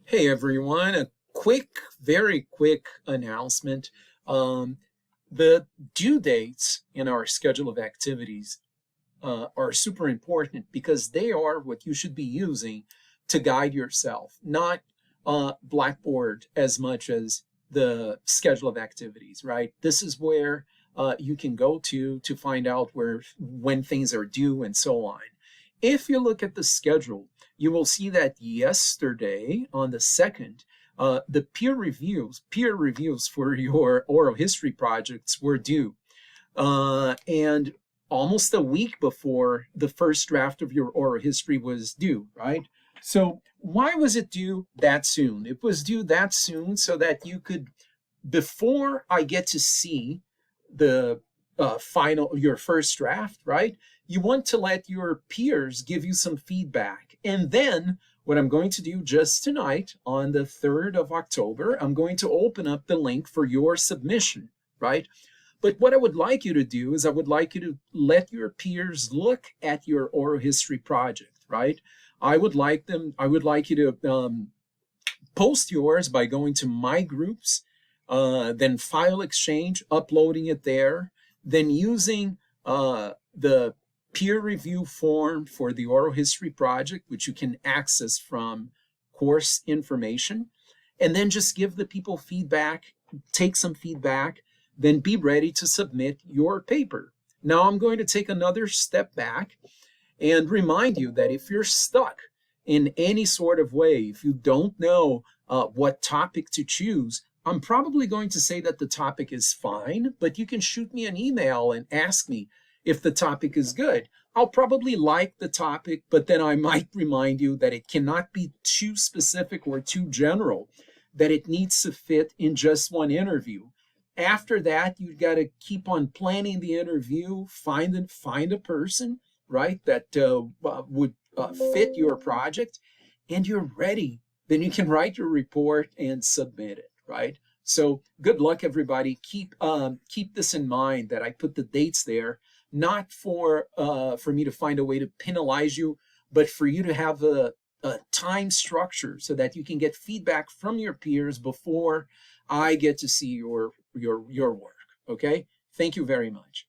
Hey everyone, a very quick announcement. Um, the due dates in our schedule of activities are super important because they are what you should be using to guide yourself, not Blackboard as much as the schedule of activities, right? This is where you can go to find out when things are due and so on. If you look at the schedule, you will see that yesterday on the 2nd, the peer reviews for your oral history projects were due. And almost a week before the first draft of your oral history was due, right? So why was it due that soon? It was due that soon so that you could, before I get to see the your first draft, right? You want to let your peers give you some feedback. And then what I'm going to do just tonight on the 3rd of October, I'm going to open up the link for your submission, right? But what I would like you to do is I would like you to let your peers look at your oral history project, right? I would like you to post yours by going to my groups, then file exchange, uploading it there, then using the peer review form for the oral history project, which you can access from course information, and then just give the people feedback, take some feedback, then be ready to submit your paper. Now I'm going to take another step back and remind you that if you're stuck in any sort of way, if you don't know what topic to choose, I'm probably going to say that the topic is fine, but you can shoot me an email and ask me if the topic is good. I'll probably like the topic, but then I might remind you that it cannot be too specific or too general, that it needs to fit in just one interview. After that, you've got to keep on planning the interview, find a person, right, that would fit your project, and you're ready. Then you can write your report and submit it, right? So good luck, everybody. Keep this in mind that I put the dates there, not for me to find a way to penalize you, but for you to have a time structure so that you can get feedback from your peers before I get to see your work. Okay? Thank you very much.